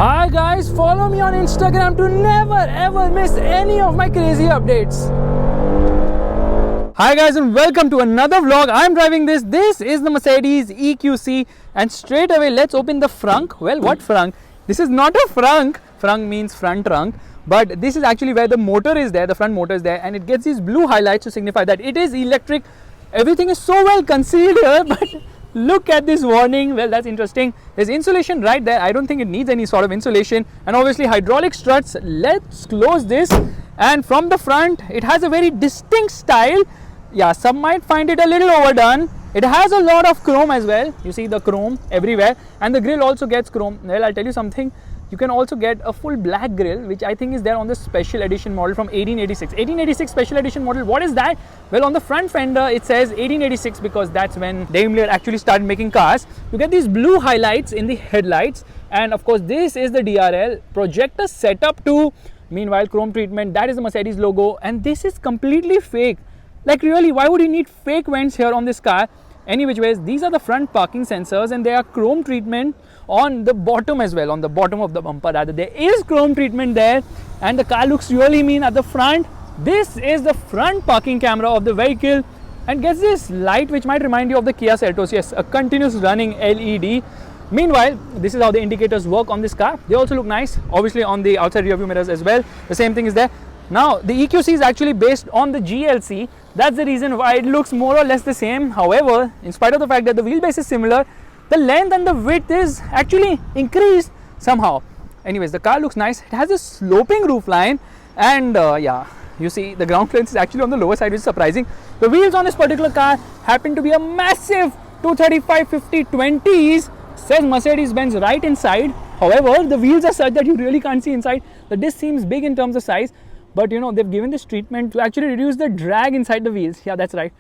Hi guys, follow me on Instagram to never ever miss any of my crazy updates. Hi guys and welcome to another vlog. I'm driving this. This is the Mercedes EQC and straight away let's open the frunk. Well, what frunk? This is not a frunk. Frunk means front trunk. But this is actually where the motor is there, the front motor is there, and it gets these blue highlights to signify that it is electric. Everything is so well concealed here, but look at this warning. Well, that's interesting. There's insulation right there. I don't think it needs any sort of insulation, and obviously hydraulic struts. Let's close this, and from the front it has a very distinct style. Yeah, some might find it a little overdone. It has a lot of chrome as well. You see the chrome everywhere, and the grille also gets chrome. Well, I'll tell you something. You can also get a full black grille, which I think is there on the special edition model from 1886. 1886 special edition model, what is that? Well, on the front fender it says 1886 because that's when Daimler actually started making cars. You get these blue highlights in the headlights, and of course this is the DRL projector setup too. Meanwhile, chrome treatment, that is the Mercedes logo, and this is completely fake. Like really, why would you need fake vents here on this car? Any which ways, these are the front parking sensors, and they are chrome treatment on the bottom as well, on the bottom of the bumper rather. There is chrome treatment there, and the car looks really mean at the front. This is the front parking camera of the vehicle, and gets this light which might remind you of the Kia Seltos. Yes, a continuous running LED. Meanwhile, this is how the indicators work on this car. They also look nice, obviously on the outside rear view mirrors as well. The same thing is there. Now, the EQC is actually based on the GLC. That's the reason why it looks more or less the same. However, in spite of the fact that the wheelbase is similar, the length and the width is actually increased somehow. Anyways, the car looks nice. It has a sloping roofline, and yeah, you see the ground clearance is actually on the lower side, which is surprising. The wheels on this particular car happen to be a massive 235/50/20s. Says Mercedes-Benz right inside. However, the wheels are such that you really can't see inside. The disc seems big in terms of size. But you know, they've given this treatment to actually reduce the drag inside the wheels. Yeah, that's right.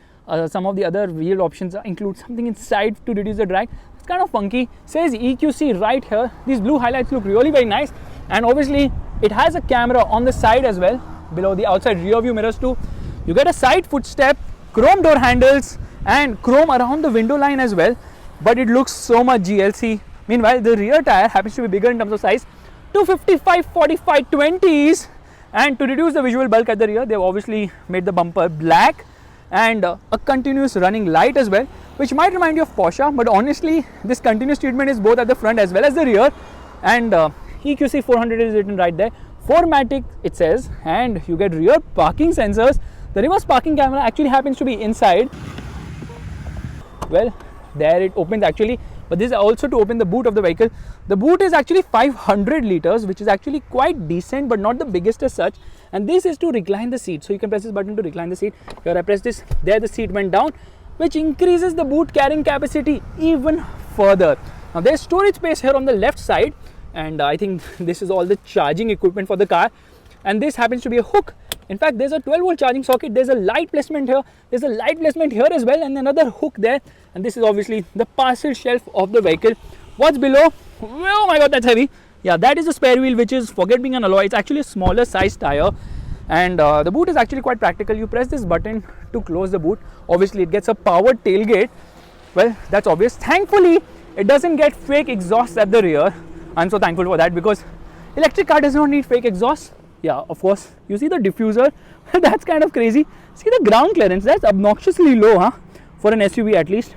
Some of the other wheel options include something inside to reduce the drag. It's kind of funky. Says EQC right here. These blue highlights look really very nice. And obviously, it has a camera on the side as well, below the outside rear view mirrors too. You get a side footstep, chrome door handles, and chrome around the window line as well. But it looks so much GLC. Meanwhile, the rear tire happens to be bigger in terms of size. 255/45/20s. And to reduce the visual bulk at the rear, they've obviously made the bumper black, and a continuous running light as well, which might remind you of Porsche. But honestly, this continuous treatment is both at the front as well as the rear. And EQC 400 is written right there. 4MATIC it says, and you get rear parking sensors. The reverse parking camera actually happens to be inside. Well, there it opens actually. But this is also to open the boot of the vehicle. The boot is actually 500 liters, which is actually quite decent, but not the biggest as such. And this is to recline the seat. So you can press this button to recline the seat. Here I press this, there the seat went down, which increases the boot carrying capacity even further. Now there's storage space here on the left side, and I think this is all the charging equipment for the car. And this happens to be a hook. In fact, there's a 12-volt charging socket, there's a light placement here, there's a light placement here as well, and another hook there. And this is obviously the parcel shelf of the vehicle. What's below? Oh my god, that's heavy. Yeah, that is a spare wheel, which is, forget being an alloy, it's actually a smaller size tire. And the boot is actually quite practical. You press this button to close the boot. Obviously, it gets a powered tailgate. Well, that's obvious. Thankfully, it doesn't get fake exhaust at the rear. I'm so thankful for that, because electric car does not need fake exhaust. Yeah, of course. You see the diffuser? That's kind of crazy. See the ground clearance? That's obnoxiously low, huh? For an SUV at least.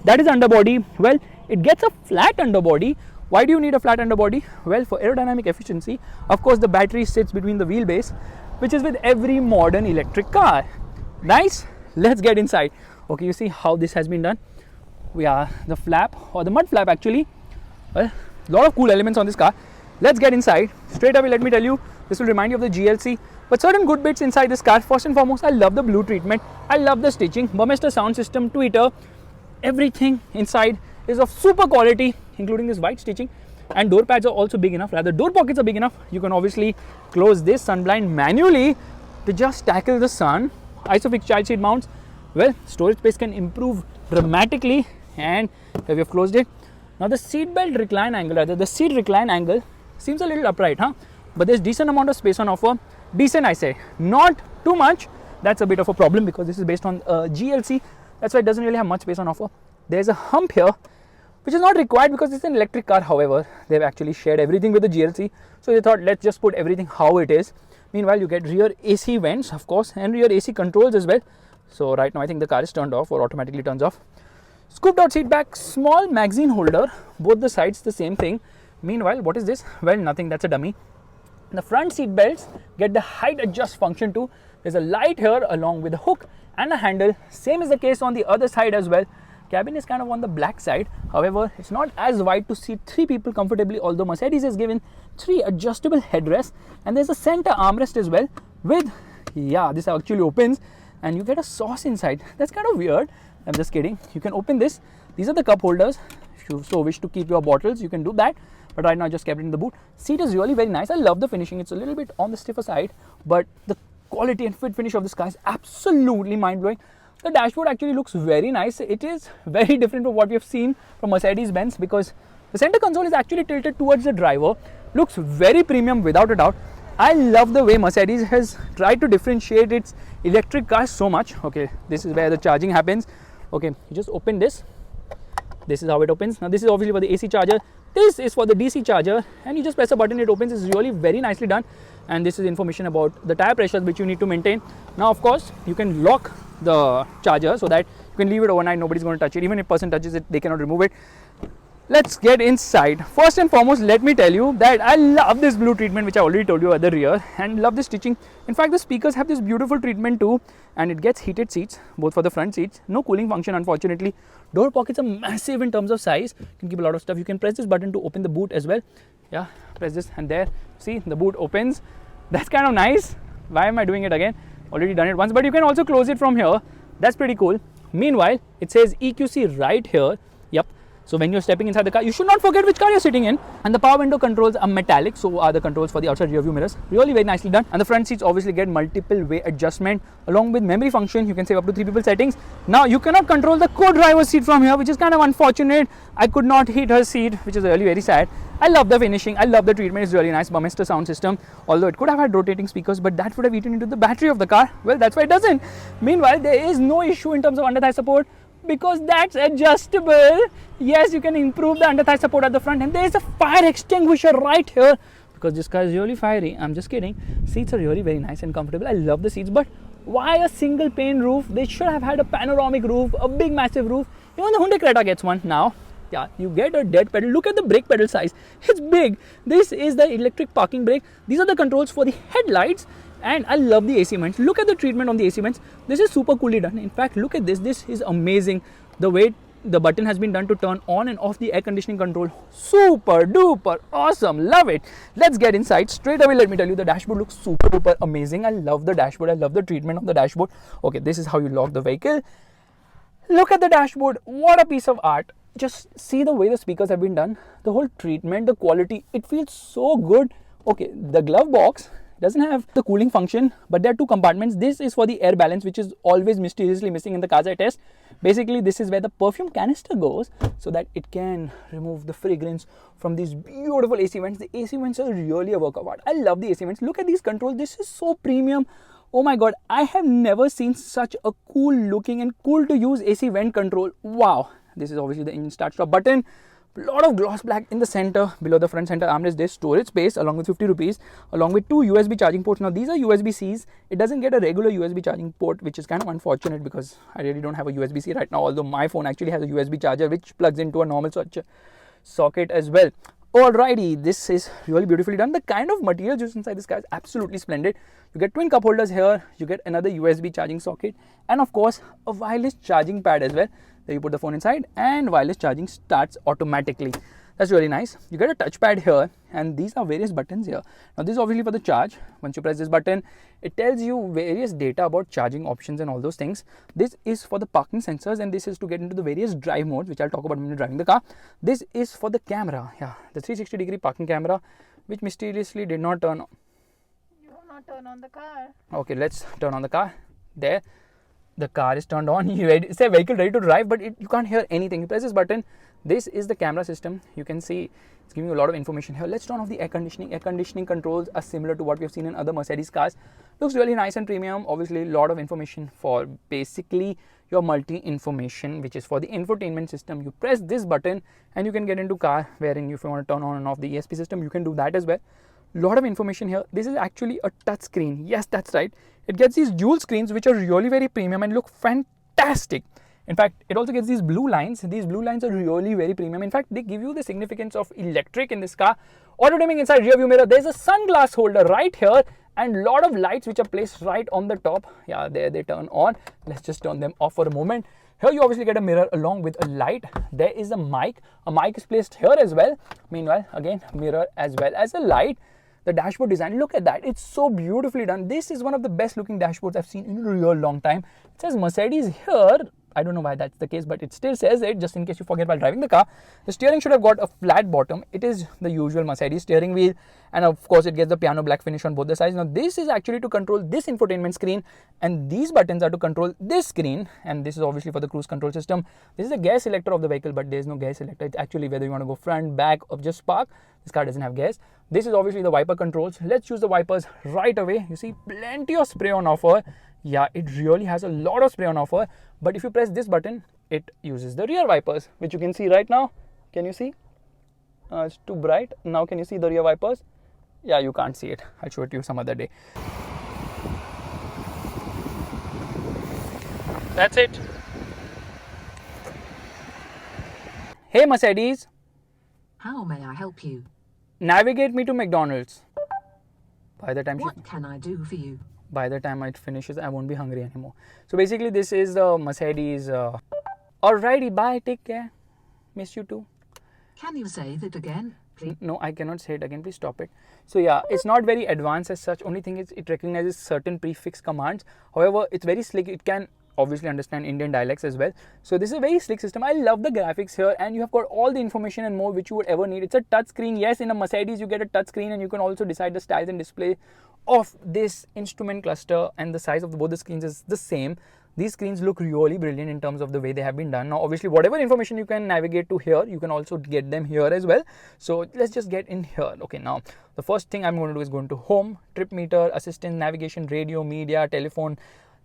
That is underbody. Well, it gets a flat underbody. Why do you need a flat underbody? Well, for aerodynamic efficiency. Of course, the battery sits between the wheelbase, which is with every modern electric car. Nice. Let's get inside. Okay, you see how this has been done. Yeah, the flap, or the mud flap actually. Well, a lot of cool elements on this car. Let's get inside. Straight away, let me tell you, this will remind you of the GLC. But certain good bits inside this car. First and foremost, I love the blue treatment. I love the stitching. Burmester sound system, tweeter. Everything inside is of super quality, including this white stitching. And door pads are also big enough. Rather, door pockets are big enough. You can obviously close this sun blind manually to just tackle the sun. Isofix child seat mounts. Well, storage space can improve dramatically. And here we have closed it. Now the seat belt recline angle, rather the seat recline angle, seems a little upright, huh? But there's decent amount of space on offer. Decent, I say, not too much. That's a bit of a problem because this is based on GLC. That's why it doesn't really have much space on offer. There's a hump here, which is not required because it's an electric car. However, they've actually shared everything with the GLC, so they thought let's just put everything how it is. Meanwhile, you get rear AC vents, of course, and rear AC controls as well. So right now I think the car is turned off or automatically turns off. Scooped out seat back, small magazine holder, both the sides the same thing. Meanwhile, what is this? Well, nothing, that's a dummy. The front seat belts get the height adjust function too. There's a light here along with a hook and a handle. Same is the case on the other side as well. Cabin is kind of on the black side. However, it's not as wide to seat 3 people comfortably, although Mercedes has given 3 adjustable headrests, and there's a center armrest as well with, yeah, this actually opens and you get a sauce inside. That's kind of weird. I'm just kidding. You can open this. These are the cup holders. If you so wish to keep your bottles, you can do that. But right now I just kept it in the boot. Seat is really very nice. I love the finishing. It's a little bit on the stiffer side, but the quality and fit finish of this car is absolutely mind-blowing. The dashboard actually looks very nice. It is very different from what we have seen from Mercedes-Benz because the center console is actually tilted towards the driver. Looks very premium without a doubt. I love the way Mercedes has tried to differentiate its electric cars so much. Okay, this is where the charging happens. Okay, you just open this. This is how it opens. Now this is obviously for the AC charger. This is for the DC charger, and you just press a button, it opens. It's really very nicely done. And this is information about the tire pressures which you need to maintain. Now of course you can lock the charger so that you can leave it overnight. Nobody's going to touch it. Even if a person touches it, they cannot remove it. Let's get inside. First and foremost, let me tell you that I love this blue treatment which I already told you at the rear, and love the stitching. In fact, the speakers have this beautiful treatment too, and it gets heated seats both for the front seats. No cooling function unfortunately. Door pockets are massive in terms of size. You can keep a lot of stuff. You can press this button to open the boot as well. Yeah, press this and there, see, the boot opens. That's kind of nice. Why am I doing it again? Already done it once, but you can also close it from here. That's pretty cool. Meanwhile, it says EQC right here. Yep. So when you're stepping inside the car, you should not forget which car you're sitting in. And the power window controls are metallic, so are the controls for the outside rear view mirrors. Really very nicely done. And the front seats obviously get multiple way adjustment along with memory function. You can save up to 3 people settings. Now you cannot control the co-driver seat from here, which is kind of unfortunate. I could not hit her seat, which is really very sad. I love the finishing. I love the treatment. It's really nice. Burmester sound system. Although it could have had rotating speakers, but that would have eaten into the battery of the car. Well, that's why it doesn't. Meanwhile, there is no issue in terms of under thigh support, because that's adjustable. Yes, you can improve the under thigh support at the front, and there is a fire extinguisher right here because this car is really fiery. I'm just kidding. Seats are really very nice and comfortable. I love the seats, but why a single pane roof? They should have had a panoramic roof, a big massive roof. Even the Hyundai Creta gets one now. Yeah, you get a dead pedal. Look at the brake pedal size. It's big. This is the electric parking brake. These are the controls for the headlights. And I love the AC vents. Look at the treatment on the AC vents. This is super coolly done. In fact, look at this. This is amazing. The way the button has been done to turn on and off the air conditioning control. Super duper awesome. Love it. Let's get inside. Straight away, let me tell you, the dashboard looks super duper amazing. I love the dashboard. I love the treatment of the dashboard. Okay, this is how you lock the vehicle. Look at the dashboard. What a piece of art. Just see the way the speakers have been done. The whole treatment, the quality, it feels so good. Okay, the glove box doesn't have the cooling function, but there are 2 compartments. This is for the air balance, which is always mysteriously missing in the cars I test. Basically, this is where the perfume canister goes so that it can remove the fragrance from these beautiful AC vents. The AC vents are really a work of art. I love the AC vents. Look at these controls. This is so premium. Oh my god, I have never seen such a cool looking and cool to use AC vent control. Wow. This is obviously the engine start stop button. Lot of gloss black in the center. Below the front center armrest, there's storage space along with 50 rupees, along with 2 USB charging ports. Now these are USB-Cs. It doesn't get a regular USB charging port, which is kind of unfortunate because I really don't have a USB-C right now, although my phone actually has a USB charger which plugs into a normal socket as well. Alrighty, this is really beautifully done. The kind of material used inside this car is absolutely splendid. You get twin cup holders here, you get another USB charging socket, and of course a wireless charging pad as well. There you put the phone inside and wireless charging starts automatically. That's really nice. You get a touchpad here, and these are various buttons here. Now this is obviously for the charge. Once you press this button, it tells you various data about charging options and all those things. This is for the parking sensors, and this is to get into the various drive modes, which I'll talk about when you're driving the car. This is for the camera. Yeah, the 360-degree parking camera, which mysteriously did not turn on. You will not turn on the car. Okay, let's turn on the car. There. The car is turned on. You say vehicle ready to drive, but you can't hear anything. You press this button, This is the camera system. You can see it's giving you a lot of information here. Let's turn off the air conditioning. Air conditioning controls are similar to what we have seen in other Mercedes cars. Looks really nice and premium. Obviously, a lot of information for basically your multi-information, which is for the infotainment system. You press this button and you can get into car, wherein if you want to turn on and off the ESP system, you can do that as well. Lot of information here. This is actually a touch screen. Yes, that's right. It gets these dual screens which are really very premium and look fantastic. In fact, it also gets these blue lines. These blue lines are really very premium. In fact, they give you the significance of electric in this car. Auto dimming inside rear view mirror. There's a sunglass holder right here and lot of lights which are placed right on the top. Yeah, there they turn on. Let's just turn them off for a moment. Here you obviously get a mirror along with a light. There is a mic. A mic is placed here as well. Meanwhile, again, mirror as well as a light. The dashboard design, look at that. It's so beautifully done. This is one of the best looking dashboards I've seen in a real long time. It says Mercedes here. I don't know why that's the case, but it still says it, just in case you forget while driving the car. The steering should have got a flat bottom. It is the usual Mercedes steering wheel, and of course it gets the piano black finish on both the sides. Now this is actually to control this infotainment screen, and these buttons are to control this screen, and this is obviously for the cruise control system. This is the gear selector of the vehicle, but there is no gear selector. It's actually whether you want to go front, back, or just park. This car doesn't have gears. This is obviously the wiper controls. Let's choose the wipers right away. You see plenty of spray on offer. Yeah, it really has a lot of spray on offer, but if you press this button, it uses the rear wipers, which you can see right now. Can you see? It's too bright. Now can you see the rear wipers? Yeah, you can't see it. I'll show it to you some other day. That's it. Hey Mercedes. How may I help you? Navigate me to McDonald's. By the time What can I do for you? By the time it finishes, I won't be hungry anymore. So basically this is the Mercedes. Alrighty, bye, take care. Miss you too. Can you say that again, please? No, I cannot say it again, please stop it. So yeah, it's not very advanced as such. Only thing is it recognizes certain prefix commands. However, it's very slick. It can obviously understand Indian dialects as well. So this is a very slick system. I love the graphics here, and you have got all the information and more which you would ever need. It's a touch screen. Yes, in a Mercedes you get a touch screen, and you can also decide the styles and display of this instrument cluster, and the size of both the screens is the same. These screens look really brilliant in terms of the way they have been done. Now obviously whatever information you can navigate to here, you can also get them here as well. So let's just get in here. Okay, now the first thing I'm going to do is go into home, trip meter, assistant, navigation, radio, media, telephone.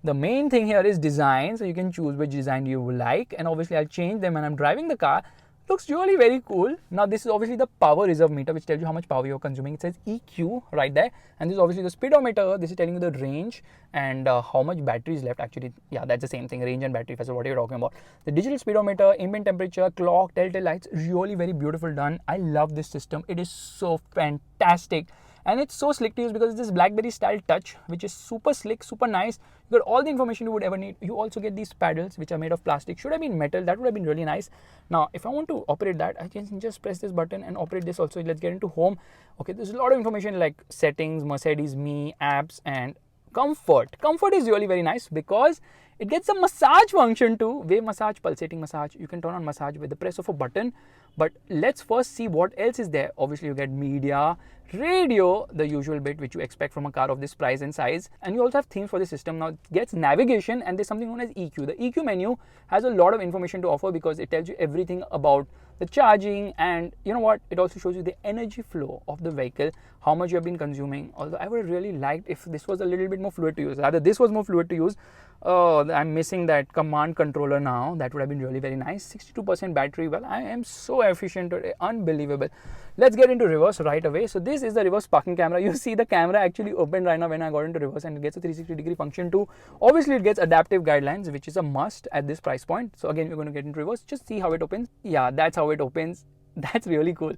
The main thing here is design, so you can choose which design you like, and obviously I'll change them when I'm driving the car. Looks really very cool. Now this is obviously the power reserve meter, which tells you how much power you're consuming. It says EQ right there, and this is obviously the speedometer. This is telling you the range and how much battery is left. Actually, yeah, that's the same thing, range and battery. That's what you're talking about. The digital speedometer, ambient temperature, clock, telltale lights, really very beautiful done. I love this system. It is so fantastic. And it's so slick to use because it's this BlackBerry style touch, which is super slick, super nice. You got all the information you would ever need. You also get these paddles which are made of plastic. Should have been metal. That would have been really nice. Now if I want to operate that, I can just press this button and operate this also. Let's get into home. Okay, there's a lot of information like settings, Mercedes Me, apps, and comfort. Comfort is really very nice because it gets a massage function too. Wave massage, pulsating massage. You can turn on massage with the press of a button. But let's first see what else is there. Obviously you get media, radio, the usual bit which you expect from a car of this price and size, and you also have themes for the system. Now it gets navigation, and there's something known as EQ. The EQ menu has a lot of information to offer because it tells you everything about the charging, and you know what, it also shows you the energy flow of the vehicle, how much you have been consuming. Although I would have really liked if this was a little bit more fluid to use. Rather, this was more fluid to use. I'm missing that command controller now. That would have been really very nice. 62% battery. Well, I am so efficient today, unbelievable. Let's get into reverse right away. So this is the reverse parking camera. You see the camera actually opened right now when I got into reverse, and it gets a 360-degree function too. Obviously it gets adaptive guidelines, which is a must at this price point. So again, we're going to get into reverse. Just see how it opens. Yeah, that's how it opens. That's really cool.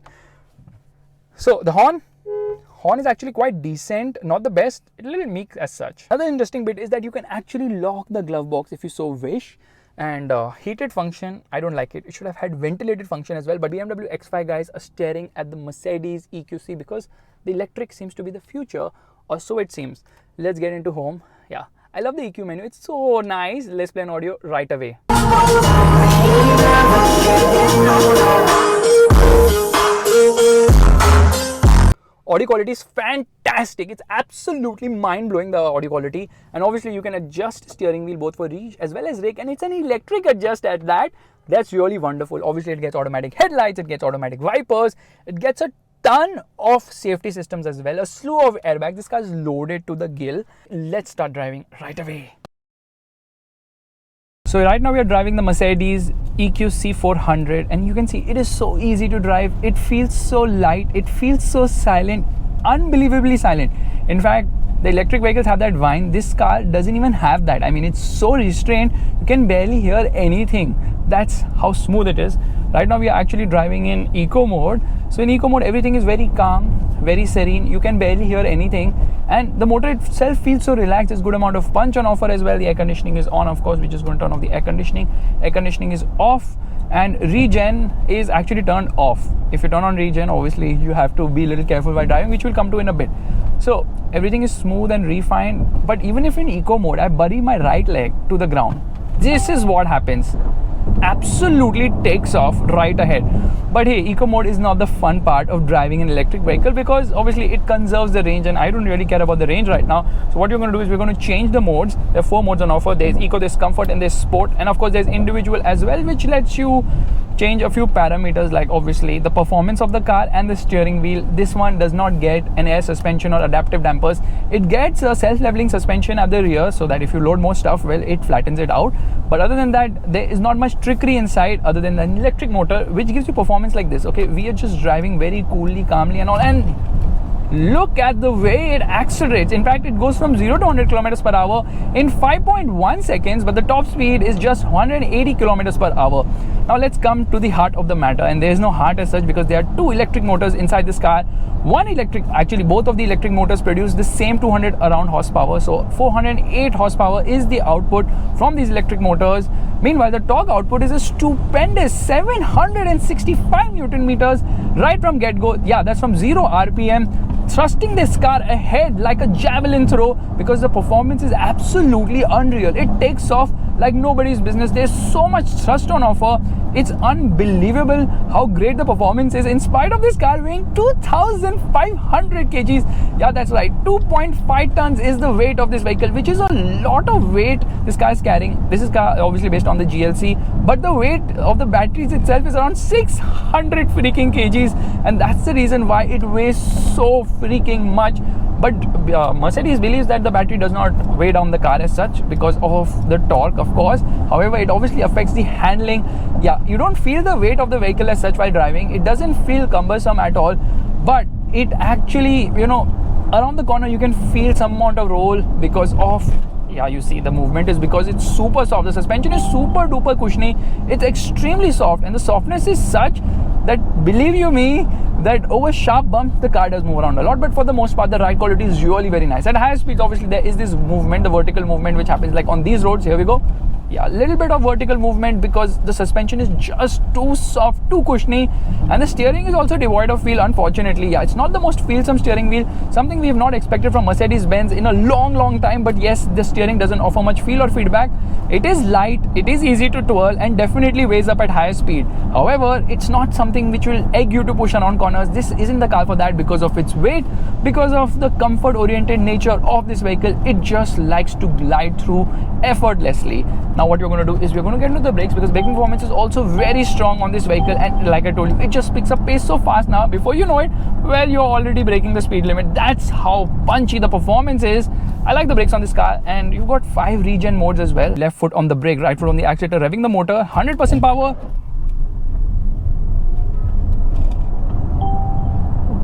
So the horn is actually quite decent, not the best, a little meek as such. Another interesting bit is that you can actually lock the glove box if you so wish. And heated function, I don't like it. It should have had ventilated function as well. But BMW X5 guys are staring at the Mercedes EQC because the electric seems to be the future, or so it seems. Let's get into home. Yeah, I love the EQ menu. It's so nice. Let's play an audio right away. Audio quality is fantastic. It's absolutely mind-blowing, the audio quality. And obviously you can adjust steering wheel both for reach as well as rake, and it's an electric adjust at that. That's really wonderful. Obviously, it gets automatic headlights, it gets automatic wipers, it gets a ton of safety systems as well, a slew of airbags. This car is loaded to the gill. Let's start driving right away. So right now we are driving the Mercedes EQC 400, and you can see it is so easy to drive. It feels so light, it feels so silent, unbelievably silent. In fact, the electric vehicles have that whine. This car doesn't even have that. I mean, it's so restrained, you can barely hear anything. That's how smooth it is. Right now we are actually driving in eco mode. So in eco mode, everything is very calm, very serene. You can barely hear anything, and the motor itself feels so relaxed. There's good amount of punch on offer as well. The air conditioning is on, of course. We're just going to turn off the air conditioning. Air conditioning is off, and regen is actually turned off. If you turn on regen, obviously you have to be a little careful while driving, which we'll come to in a bit. So everything is smooth and refined. But even if in eco mode, I bury my right leg to the ground, this is what happens. Absolutely takes off right ahead. But hey, eco mode is not the fun part of driving an electric vehicle, because obviously it conserves the range, and I don't really care about the range right now. So what you're going to do is we're going to change the modes. There are 4 modes on offer. There's eco, there's comfort, and there's sport, and of course there's individual as well, which lets you change a few parameters, like obviously the performance of the car and the steering wheel. This one does not get an air suspension or adaptive dampers. It gets a self-leveling suspension at the rear, so that if you load more stuff, well, it flattens it out. But other than that, there is not much trickery inside other than an electric motor, which gives you performance like this. Okay, we are just driving very coolly, calmly and all, and look at the way it accelerates. In fact, it goes from 0 to 100 kilometers per hour in 5.1 seconds, but the top speed is just 180 kilometers per hour. Now let's come to the heart of the matter, and there is no heart as such, because there are 2 electric motors inside this car. One electric, actually both of the electric motors produce the same 200 around horsepower, so 408 horsepower is the output from these electric motors. Meanwhile, the torque output is a stupendous 765 Newton meters right from get-go. Yeah, that's from 0 RPM, thrusting this car ahead like a javelin throw, because the performance is absolutely unreal. It takes off like nobody's business. There's so much thrust on offer. It's unbelievable how great the performance is, in spite of this car weighing 2,500 kgs. Yeah, that's right, 2.5 tons is the weight of this vehicle, which is a lot of weight this car is carrying. This is car obviously based on the GLC, but the weight of the batteries itself is around 600 freaking kgs, and that's the reason why it weighs so freaking much. But Mercedes believes that the battery does not weigh down the car as such because of the torque, of course. However, it obviously affects the handling. Yeah, you don't feel the weight of the vehicle as such while driving. It doesn't feel cumbersome at all, but it actually, you know, around the corner you can feel some amount of roll because of, yeah, you see the movement is because it's super soft. The suspension is super duper cushiony. It's extremely soft, and the softness is such that, believe you me, that over sharp bumps the car does move around a lot, but for the most part the ride quality is really very nice. At higher speeds, obviously there is this movement, the vertical movement, which happens like on these roads. Here we go. Yeah, a little bit of vertical movement because the suspension is just too soft, too cushiony, and the steering is also devoid of feel, unfortunately. Yeah, it's not the most feelsome steering wheel, something we have not expected from Mercedes-Benz in a long time. But yes, the steering doesn't offer much feel or feedback. It is light, it is easy to twirl, and definitely weighs up at higher speed. However, it's not something which will egg you to push around corners. This isn't the car for that because of its weight, because of the comfort-oriented nature of this vehicle. It just likes to glide through effortlessly. Now what you're going to do is we're going to get into the brakes, because braking performance is also very strong on this vehicle, and like I told you, it just picks up pace so fast now. Before you know it, well, you're already breaking the speed limit. That's how punchy the performance is. I like the brakes on this car, and you've got 5 regen modes as well. Left foot on the brake, right foot on the accelerator, revving the motor, 100% power.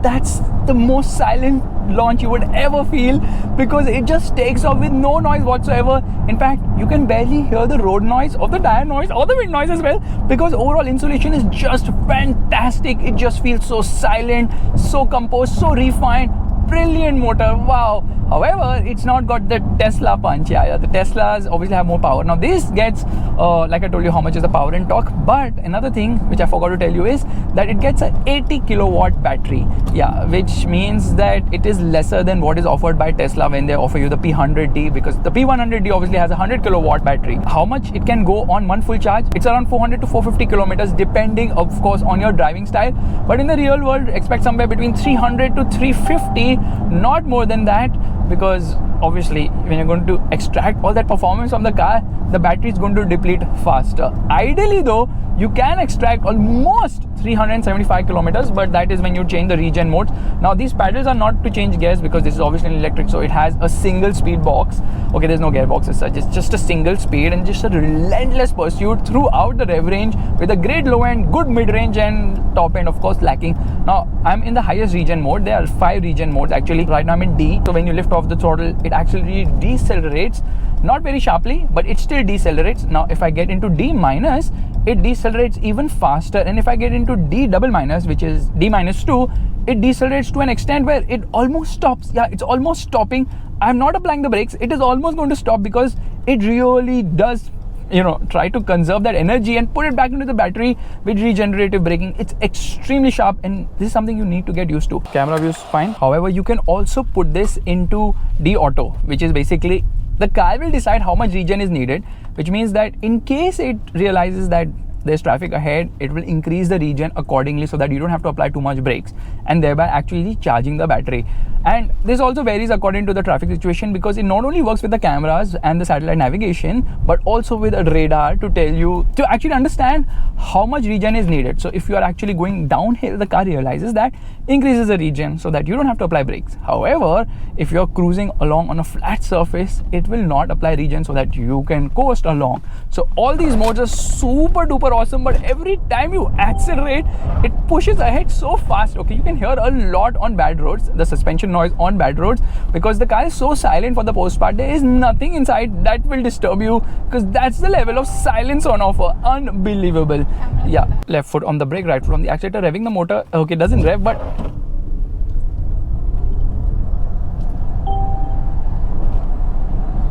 That's the most silent launch you would ever feel, because it just takes off with no noise whatsoever. In fact, you can barely hear the road noise or the tire noise or the wind noise as well, because overall insulation is just fantastic. It just feels so silent, so composed, so refined. Brilliant motor, wow. However, it's not got the Tesla punch. Yeah, the Teslas obviously have more power. Now this gets, like I told you, how much is the power and torque. But another thing which I forgot to tell you is that it gets an 80 kilowatt battery. Yeah, which means that it is lesser than what is offered by Tesla when they offer you the P100D, because the P100D obviously has a 100 kilowatt battery. How much it can go on one full charge? It's around 400 to 450 kilometers, depending of course on your driving style. But in the real world, expect somewhere between 300 to 350, not more than that, because obviously when you're going to extract all that performance from the car, the battery is going to deplete faster. Ideally though, you can extract almost 375 kilometers, but that is when you change the regen mode. Now these paddles are not to change gears because this is obviously an electric, so it has a single speed box. Okay, there's no gearbox as such, it's just a single speed and just a relentless pursuit throughout the rev range with a great low end, good mid range, and top end of course lacking. Now I'm in the highest regen mode. There are 5 regen modes actually. Right now I'm in D, so when you lift off the throttle it actually decelerates, not very sharply, but it still decelerates. Now if I get into D minus, it decelerates even faster, and if I get into D double minus, which is D minus 2, it decelerates to an extent where it almost stops. Yeah, it's almost stopping. I'm not applying the brakes, it is almost going to stop because it really does, you know, try to conserve that energy and put it back into the battery with regenerative braking. It's extremely sharp, and this is something you need to get used to. Camera view is fine. However, you can also put this into D auto, which is basically the car will decide how much regen is needed, which means that in case it realizes that there's traffic ahead, it will increase the regen accordingly so that you don't have to apply too much brakes, and thereby actually charging the battery. And this also varies according to the traffic situation, because it not only works with the cameras and the satellite navigation, but also with a radar to tell you, to actually understand how much regen is needed. So if you are actually going downhill, the car realizes that, increases the regen so that you don't have to apply brakes. However, if you're cruising along on a flat surface, it will not apply regen so that you can coast along. So all these modes are super duper awesome, but every time you accelerate, it pushes ahead so fast. Okay, you can hear a lot on bad roads, the suspension noise on bad roads, because the car is so silent for the most part. There is nothing inside that will disturb you, because that's the level of silence on offer. Unbelievable. Yeah, left foot on the brake, right foot on the accelerator, revving the motor. Okay, doesn't rev, but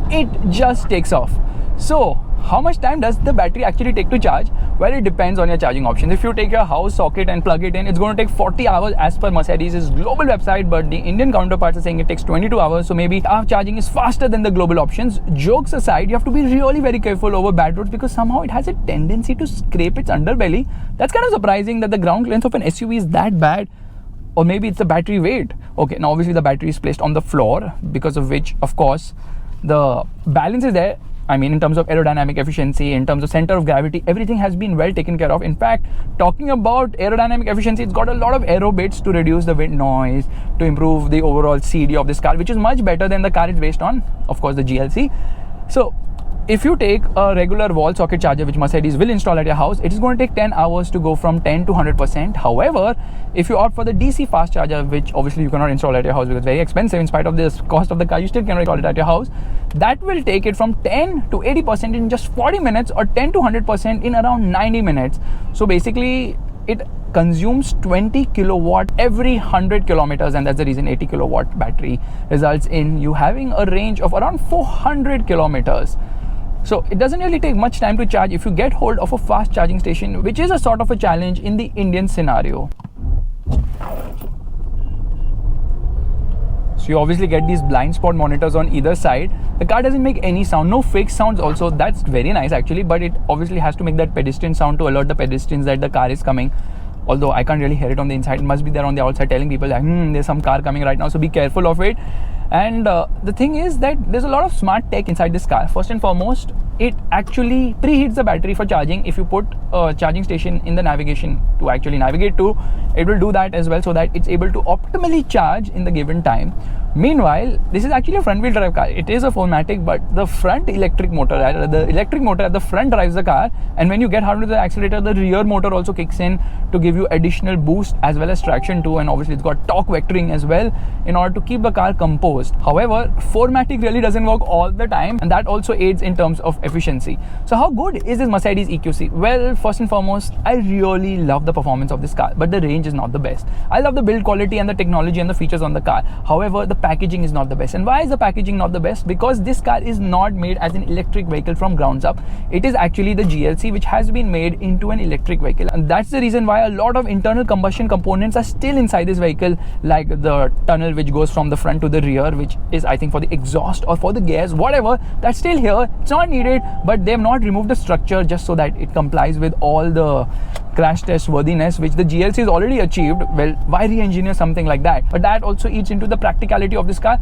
it just takes off. So how much time does the battery actually take to charge? Well, it depends on your charging options. If you take your house socket and plug it in, it's going to take 40 hours as per Mercedes' global website, but the Indian counterparts are saying it takes 22 hours. So maybe our charging is faster than the global options. Jokes aside, you have to be really very careful over bad roads, because somehow it has a tendency to scrape its underbelly. That's kind of surprising that the ground clearance of an SUV is that bad. Or maybe it's the battery weight. Okay, now obviously the battery is placed on the floor, because of which, of course, the balance is there. I mean, in terms of aerodynamic efficiency, in terms of center of gravity, everything has been well taken care of. In fact, talking about aerodynamic efficiency, it's got a lot of aero bits to reduce the wind noise, to improve the overall CD of this car, which is much better than the car it's based on, of course, the GLC. So if you take a regular wall socket charger, which Mercedes will install at your house, it is going to take 10 hours to go from 10 to 100%. However, if you opt for the DC fast charger, which obviously you cannot install at your house because it's very expensive, in spite of this cost of the car, you still cannot install it at your house. That will take it from 10 to 80% in just 40 minutes, or 10 to 100% in around 90 minutes. So basically, it consumes 20 kilowatt every 100 kilometers, and that's the reason 80 kilowatt battery results in you having a range of around 400 kilometers. So it doesn't really take much time to charge if you get hold of a fast charging station, which is a sort of a challenge in the Indian scenario. So you obviously get these blind spot monitors on either side. The car doesn't make any sound, no fake sounds also. That's very nice actually, but it obviously has to make that pedestrian sound to alert the pedestrians that the car is coming. Although I can't really hear it on the inside, it must be there on the outside telling people like, there's some car coming right now, so be careful of it. And the thing is that there's a lot of smart tech inside this car. First and foremost, it actually preheats the battery for charging. If you put a charging station in the navigation to actually navigate to, it will do that as well, so that it's able to optimally charge in the given time. Meanwhile, this is actually a front-wheel drive car. It is a 4MATIC, but the front electric motor, the electric motor at the front drives the car, and when you get hard with the accelerator, the rear motor also kicks in to give you additional boost as well as traction too, and obviously it's got torque vectoring as well in order to keep the car composed. However, 4MATIC really doesn't work all the time, and that also aids in terms of efficiency. So how good is this Mercedes EQC? Well, first and foremost, I really love the performance of this car, but the range is not the best. I love the build quality and the technology and the features on the car. However, the packaging is not the best. And why is the packaging not the best? Because this car is not made as an electric vehicle from grounds up. It is actually the GLC which has been made into an electric vehicle, and that's the reason why a lot of internal combustion components are still inside this vehicle, like the tunnel which goes from the front to the rear, which is I think for the exhaust or for the gears, whatever, that's still here. It's not needed, but they have not removed the structure just so that it complies with all the crash test worthiness which the GLC has already achieved. Well, why re-engineer something like that? But that also eats into the practicality of this car.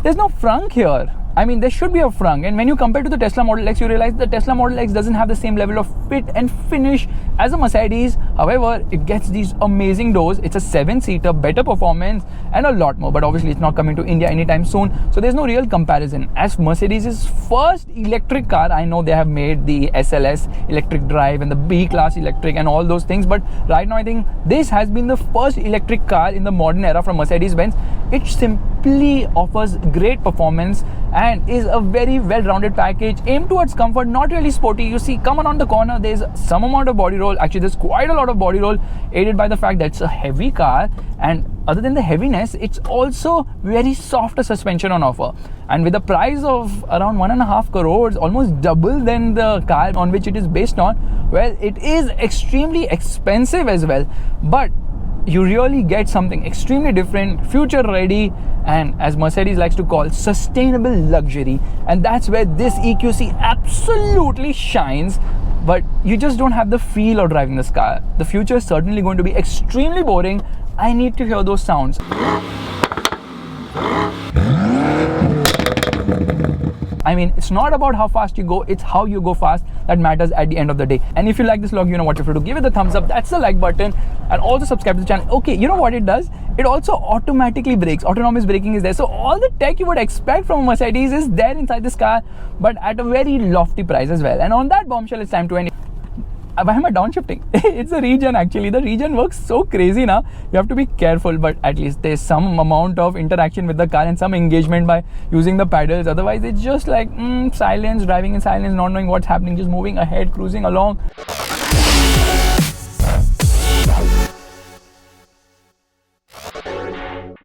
There's no frunk here. I mean, there should be a frunk, and when you compare to the Tesla Model X, you realize the Tesla Model X doesn't have the same level of fit and finish as a Mercedes. However, it gets these amazing doors. It's a 7-seater, better performance, and a lot more. But obviously, it's not coming to India anytime soon, so there's no real comparison. As Mercedes' first electric car, I know they have made the SLS electric drive and the B-Class electric and all those things, but right now I think this has been the first electric car in the modern era from Mercedes-Benz. It simply offers great performance and is a very well-rounded package, aimed towards comfort, not really sporty. You see, come around the corner, there's some amount of body roll. Actually, there's quite a lot of body roll, aided by the fact that it's a heavy car, and other than the heaviness, it's also very softer suspension on offer. And with a price of around 1.5 crores, almost double than the car on which it is based on, well, it is extremely expensive as well. But you really get something extremely different, future ready, and as Mercedes likes to call, sustainable luxury. And that's where this EQC absolutely shines. But you just don't have the feel of driving this car. The future is certainly going to be extremely boring. I need to hear those sounds. I mean, it's not about how fast you go, it's how you go fast that matters at the end of the day. And if you like this vlog, you know what you have to do. Give it the thumbs up, that's the like button, and also subscribe to the channel. Okay, you know what it does? It also automatically brakes. Autonomous braking is there. So all the tech you would expect from a Mercedes is there inside this car, but at a very lofty price as well. And on that bombshell, it's time to end. Why am I downshifting? It's a regen actually. The regen works so crazy now. You have to be careful, but at least there's some amount of interaction with the car and some engagement by using the pedals. Otherwise, it's just like silence, driving in silence, not knowing what's happening, just moving ahead, cruising along.